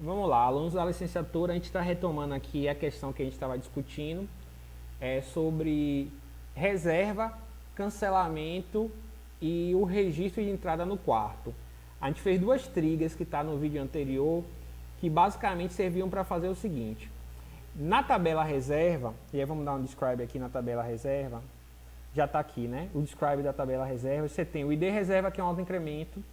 Vamos lá, alunos da licenciatura, a gente está retomando aqui a questão que a gente estava discutindo sobre reserva, cancelamento e o registro de entrada no quarto. A gente fez duas triggers que está no vídeo anterior, que basicamente serviam para fazer o seguinte. Na tabela reserva, e aí vamos dar um describe aqui na tabela reserva, já está aqui, né? O describe da tabela reserva, você tem o ID reserva, que é um autoincremento,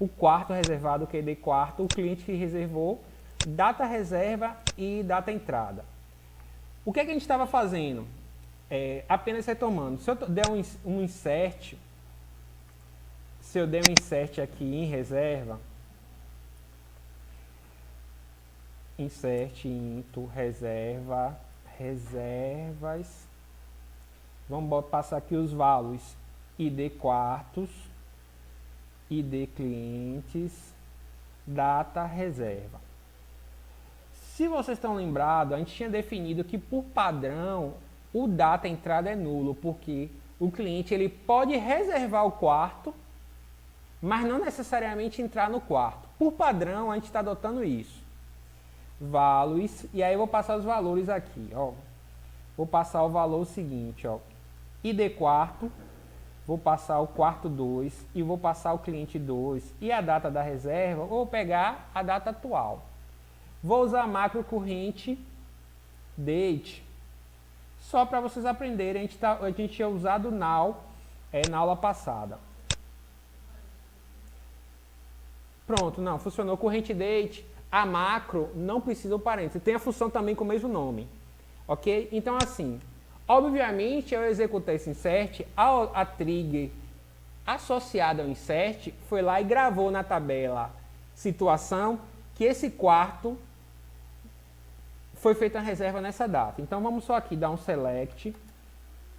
o quarto reservado, que é ID quarto, o cliente que reservou, data reserva e data entrada. O que é que a gente estava fazendo? Apenas retomando. Se eu der um insert, se eu der um insert aqui em reserva, insert into reserva, reservas, vamos passar aqui os values, ID quartos, ID clientes, data reserva. Se vocês estão lembrados, a gente tinha definido que por padrão o data entrada é nulo, porque o cliente ele pode reservar o quarto, mas não necessariamente entrar no quarto. Por padrão a gente está adotando isso. Values, e aí eu vou passar os valores aqui, ó. Vou passar o valor seguinte, ó. ID quarto, vou passar o quarto 2 e vou passar o cliente 2 e a data da reserva, ou vou pegar a data atual. Vou usar macro corrente date, só para vocês aprenderem, a gente tinha usado now na aula passada. Pronto, não, funcionou corrente date, a macro não precisa o parênteses, tem a função também com o mesmo nome, ok? Então assim, obviamente eu executei esse insert, a trigger associada ao insert foi lá e gravou na tabela situação que esse quarto foi feita a reserva nessa data. Então vamos só aqui dar um select,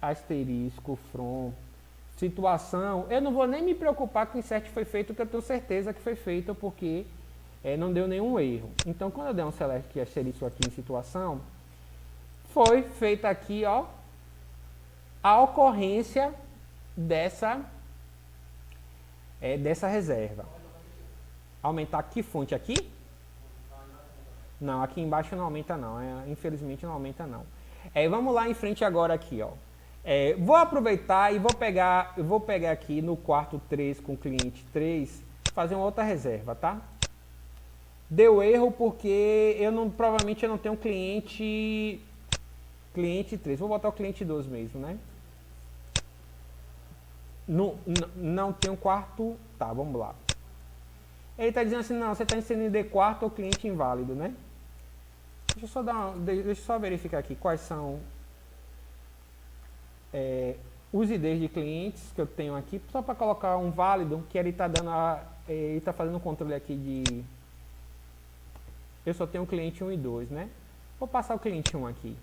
asterisco, from, situação. Eu não vou nem me preocupar que o insert foi feito, porque eu tenho certeza que foi feito, porque não deu nenhum erro. Então quando eu der um select asterisco aqui em situação, foi feita aqui, ó, a ocorrência dessa reserva. Aumentar que fonte aqui? Não, aqui embaixo não aumenta não, infelizmente não aumenta não. Vamos lá em frente agora aqui, ó. Vou aproveitar e vou pegar aqui no quarto 3 com o cliente 3, fazer uma outra reserva, tá? Deu erro porque provavelmente eu não tenho cliente 3, vou botar o cliente 2 mesmo, né? Não tem um quarto, tá, vamos lá. Ele está dizendo assim, não, você está inserindo ID quarto ou cliente inválido, né? Deixa eu só verificar aqui quais são os IDs de clientes que eu tenho aqui, só para colocar um válido, que ele está ele está fazendo um controle aqui de... Eu só tenho cliente 1 e 2, né? Vou passar o cliente 1 aqui.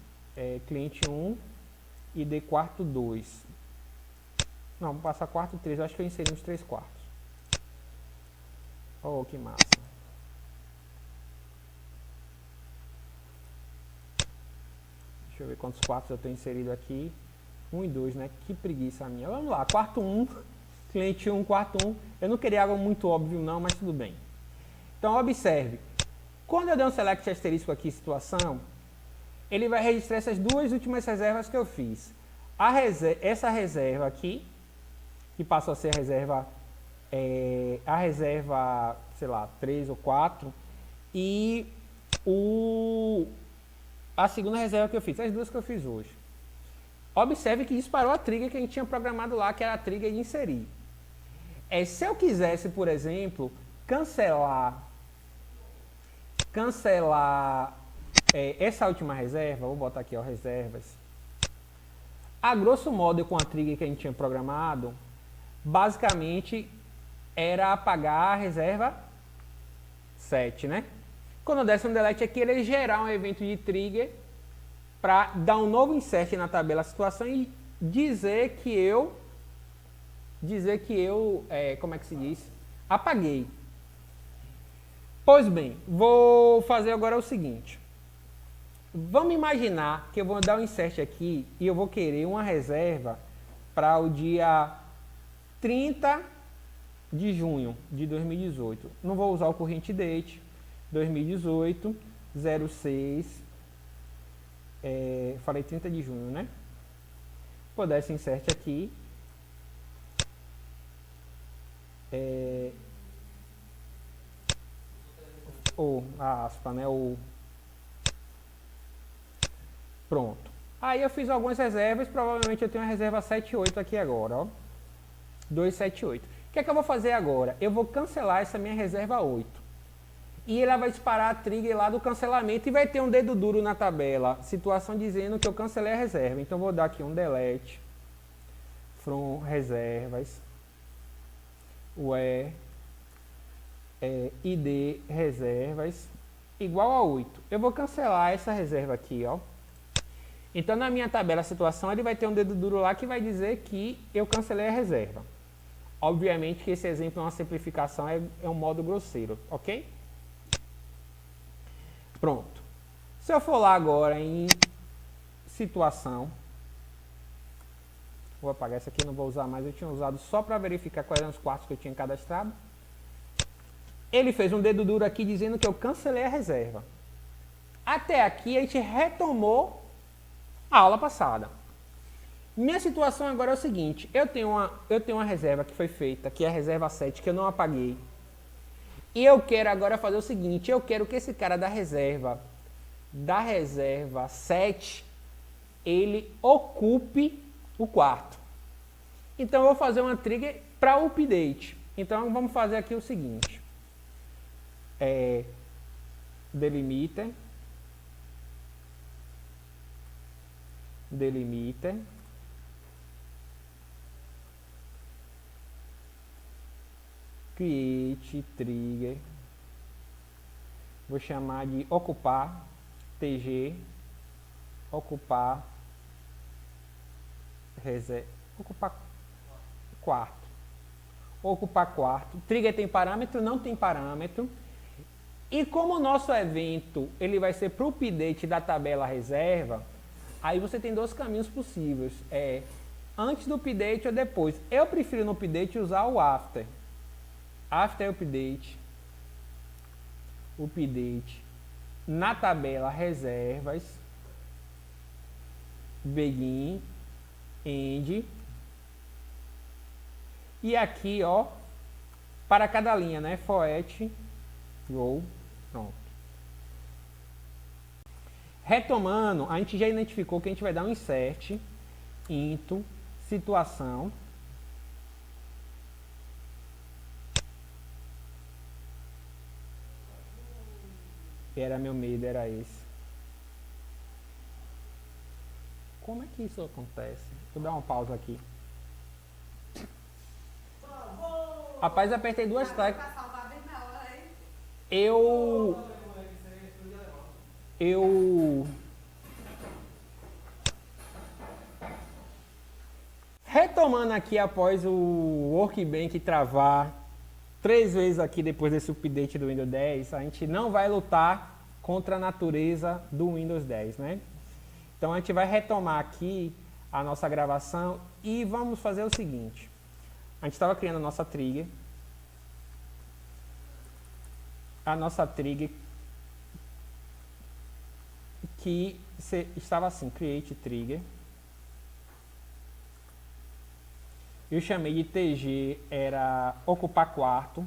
Cliente 1, ID quarto 2. Não, vou passar quarto 3, eu acho que eu inseri uns 3 quartos. Oh, que massa. Deixa eu ver quantos quartos eu tenho inserido aqui. 1 e 2, né? Que preguiça a minha. Vamos lá, quarto 1, cliente 1, quarto 1. Eu não queria algo muito óbvio não, mas tudo bem. Então, observe. Quando eu der um select asterisco aqui em situação, ele vai registrar essas duas últimas reservas que eu fiz. Essa reserva aqui, que passou a ser a reserva, sei lá, 3 ou 4, e a segunda reserva que eu fiz, as duas que eu fiz hoje. Observe que disparou a trigger que a gente tinha programado lá, que era a trigger de inserir. Se eu quisesse, por exemplo, cancelar essa última reserva, vou botar aqui, ó, reservas. A grosso modo, com a trigger que a gente tinha programado, basicamente era apagar a reserva 7, né? Quando eu desse um delete aqui, ele ia gerar um evento de trigger para dar um novo insert na tabela situação e dizer que eu, como é que se diz? Apaguei. Pois bem, vou fazer agora o seguinte. Vamos imaginar que eu vou dar um insert aqui e eu vou querer uma reserva para o dia 30 de junho de 2018. Não vou usar o corrente date, 2018, 06, falei 30 de junho, né? Vou dar esse insert aqui. A aspa, né? Pronto. Aí eu fiz algumas reservas, provavelmente eu tenho uma reserva 78 aqui agora, ó. 278. O que é que eu vou fazer agora? Eu vou cancelar essa minha reserva 8. E ela vai disparar a trigger lá do cancelamento e vai ter um dedo duro na tabela, situação dizendo que eu cancelei a reserva. Então vou dar aqui um delete from reservas, where id reservas igual a 8. Eu vou cancelar essa reserva aqui, ó. Então na minha tabela situação ele vai ter um dedo duro lá que vai dizer que eu cancelei a reserva. Obviamente que esse exemplo é uma simplificação, é um modo grosseiro, ok? Pronto. Se eu for lá agora em situação, vou apagar essa aqui, não vou usar mais, eu tinha usado só para verificar quais eram os quartos que eu tinha cadastrado. Ele fez um dedo duro aqui dizendo que eu cancelei a reserva. Até aqui a gente retomou a aula passada. Minha situação agora é o seguinte, eu tenho uma reserva que foi feita, que é a reserva 7, que eu não apaguei. E eu quero agora fazer o seguinte, eu quero que esse cara da reserva 7, ele ocupe o quarto. Então eu vou fazer uma trigger para update. Então vamos fazer aqui o seguinte. Delimiter create trigger, vou chamar de ocupar tg ocupar reserva, ocupar quarto. Trigger tem parâmetro? Não tem parâmetro. E como o nosso evento ele vai ser para o update da tabela reserva, aí você tem dois caminhos possíveis, antes do update ou depois. Eu prefiro no update usar o after update na tabela reservas, begin, end, e aqui, ó, para cada linha, né, for each row, pronto. Retomando, a gente já identificou que a gente vai dar um insert into situação. Era meu medo, era esse. Como é que isso acontece? Vou dar uma pausa aqui. Rapaz, apertei duas teclas. Retomando aqui após o Workbench travar 3 vezes aqui depois desse update do Windows 10, a gente não vai lutar contra a natureza do Windows 10, né? Então a gente vai retomar aqui a nossa gravação e vamos fazer o seguinte. A gente estava criando a nossa trigger. A nossa trigger que estava assim, create trigger. Eu chamei de TG, era ocupar quarto.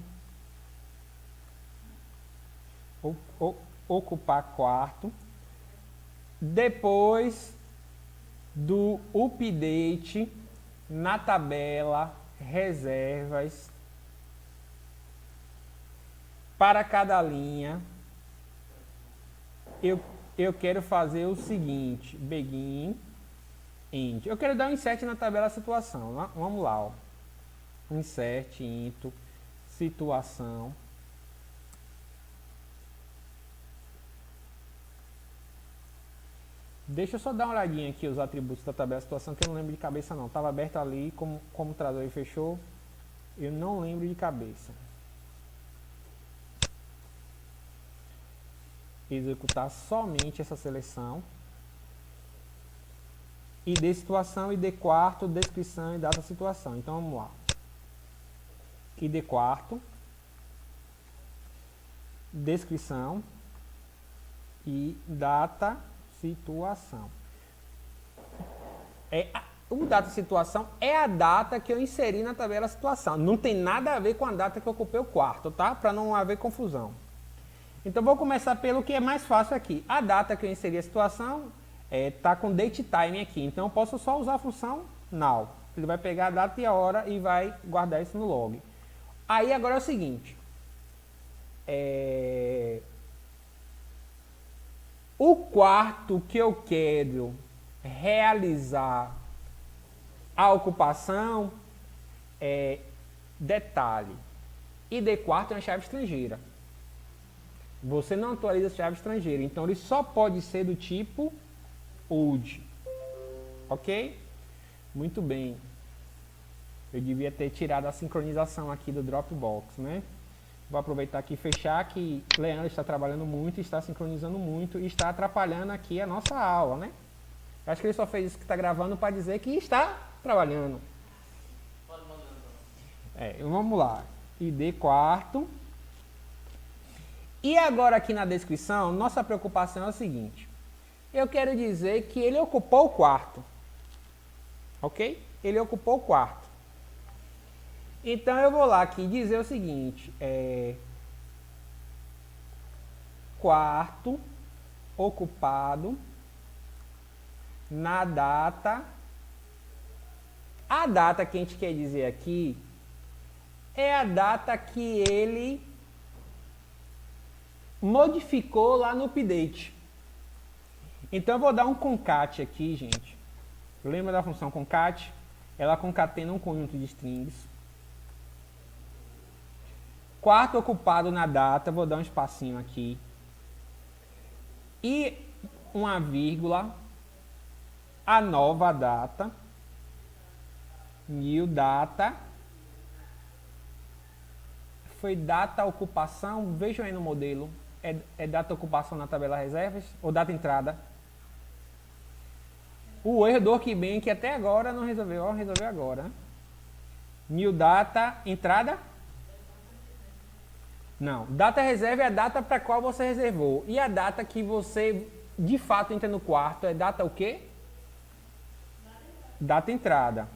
Ocupar quarto. Depois do update na tabela reservas, para cada linha, eu quero fazer o seguinte, begin, end. Eu quero dar um insert na tabela situação. Vamos lá, ó. Insert into situação. Deixa eu só dar uma olhadinha aqui os atributos da tabela situação, que eu não lembro de cabeça não. Estava aberto ali, como o tradutor fechou, eu não lembro de cabeça. Executar somente essa seleção. ID situação, ID quarto, descrição e data situação. Então vamos lá. ID quarto. descrição e data situação. O data situação é a data que eu inseri na tabela situação. Não tem nada a ver com a data que eu ocupei o quarto, tá? Para não haver confusão. Então, vou começar pelo que é mais fácil aqui. A data que eu inseri a situação está com date time aqui. Então, eu posso só usar a função now. Ele vai pegar a data e a hora e vai guardar isso no log. Aí, agora é o seguinte. O quarto que eu quero realizar a ocupação detalhe. ID quarto é uma chave estrangeira. Você não atualiza a chave estrangeira, então ele só pode ser do tipo old. Ok? Muito bem. Eu devia ter tirado a sincronização aqui do Dropbox, né? Vou aproveitar aqui e fechar que Leandro está trabalhando muito, está sincronizando muito e está atrapalhando aqui a nossa aula, né? Acho que ele só fez isso que está gravando para dizer que está trabalhando. Vamos lá. ID quarto. E agora aqui na descrição, nossa preocupação é o seguinte. Eu quero dizer que ele ocupou o quarto. Ok? Ele ocupou o quarto. Então eu vou lá aqui dizer o seguinte. Quarto ocupado na data. A data que a gente quer dizer aqui é a data que ele modificou lá no update. Então eu vou dar um concat aqui, gente. Lembra da função concat? Ela concatena um conjunto de strings. Quarto ocupado na data, vou dar um espacinho aqui. E uma vírgula, a nova data, new data, foi data ocupação, vejam aí no modelo, é data ocupação na tabela reservas ou data entrada? O erro do Workbench até agora não resolveu, resolveu agora. New data, entrada? Não, data reserva é a data para qual você reservou. E a data que você de fato entra no quarto é data o quê? Data entrada.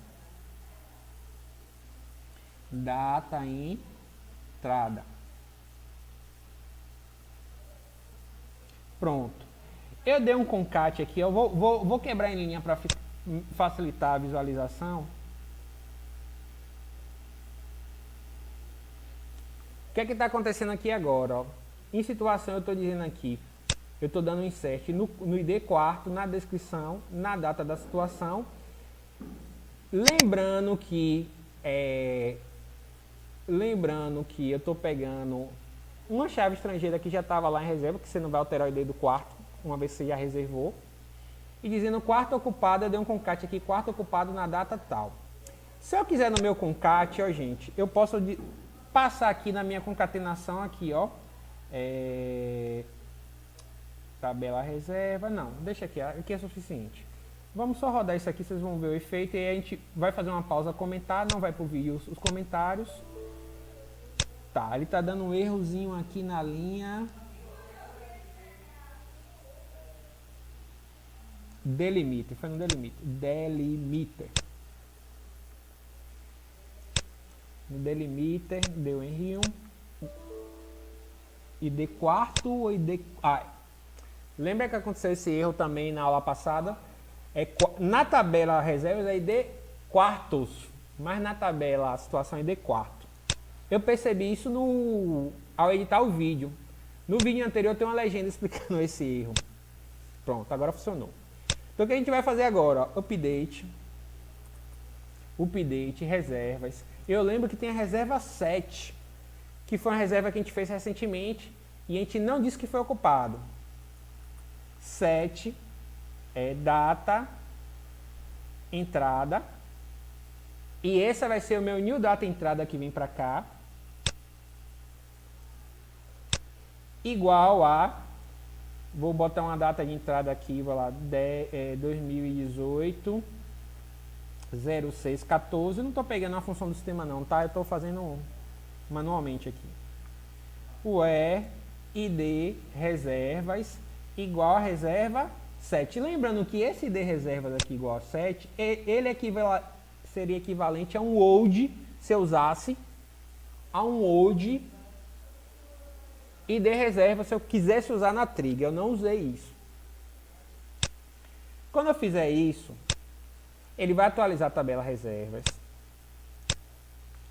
Data entrada. Pronto. Eu dei um concat aqui, eu vou quebrar em linha para facilitar a visualização. O que é que está acontecendo aqui agora? Ó? Em situação eu estou dizendo aqui, eu estou dando um insert no ID quarto, na descrição, na data da situação. Lembrando que eu estou pegando uma chave estrangeira que já estava lá em reserva, que você não vai alterar o ID do quarto, uma vez que você já reservou. E dizendo quarto ocupado, eu dei um concat aqui, quarto ocupado na data tal. Se eu quiser no meu concat, ó gente, eu posso passar aqui na minha concatenação aqui, ó. Tabela reserva, não, deixa aqui é suficiente. Vamos só rodar isso aqui, vocês vão ver o efeito e aí a gente vai fazer uma pausa comentar, não vai pro vídeo os comentários. Tá, ele tá dando um errozinho aqui na linha. Delimiter, foi no delimiter. Delimiter. No delimiter, deu em R1. ID quarto ou ID... lembra que aconteceu esse erro também na aula passada? Na tabela reservas é ID quartos, mas na tabela a situação é ID quarto. Eu percebi isso ao editar o vídeo. No vídeo anterior tem uma legenda explicando esse erro. Pronto, agora funcionou. Então o que a gente vai fazer agora? Update, reservas. Eu lembro que tem a reserva 7, que foi uma reserva que a gente fez recentemente e a gente não disse que foi ocupado. 7 é data, entrada. E essa vai ser o meu new data entrada que vem para cá. Igual a, vou botar uma data de entrada aqui, vou lá, 2018 0614. Não estou pegando a função do sistema não, tá? Eu estou fazendo manualmente aqui. Where ID reservas igual a reserva 7. Lembrando que esse ID reservas aqui igual a 7, ele seria equivalente a um old, se eu usasse, a um old ID reserva, se eu quisesse usar na trig. Eu não usei isso. Quando eu fizer isso, ele vai atualizar a tabela reservas.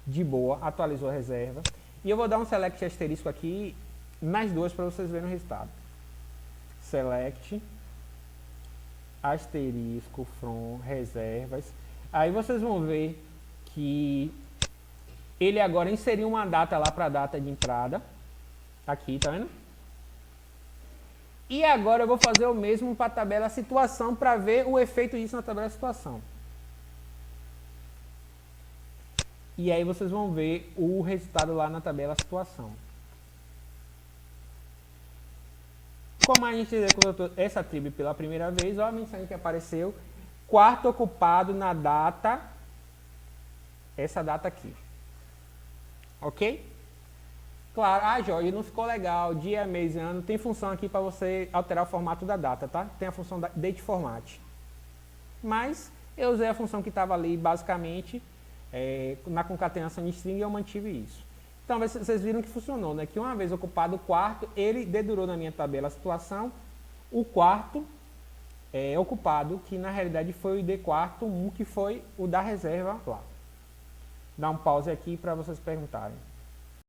De boa, atualizou a reserva. E eu vou dar um select asterisco aqui nas duas para vocês verem o resultado. Select asterisco from reservas. Aí vocês vão ver que ele agora inseriu uma data lá para a data de entrada. Aqui, tá vendo? E agora eu vou fazer o mesmo para a tabela situação para ver o efeito disso na tabela situação. E aí vocês vão ver o resultado lá na tabela situação. Como a gente executou essa tribo pela primeira vez, olha a mensagem que apareceu. Quarto ocupado na data, essa data aqui. Ok? Claro, Jorge, não ficou legal, dia, mês e ano. Tem função aqui para você alterar o formato da data, tá? Tem a função da date format. Mas eu usei a função que estava ali, basicamente, na concatenação de string, eu mantive isso. Então, vocês viram que funcionou, né? Que uma vez ocupado o quarto, ele dedurou na minha tabela a situação, o quarto ocupado, que na realidade foi o ID quarto 1, que foi o da reserva lá. Dá um pause aqui para vocês perguntarem.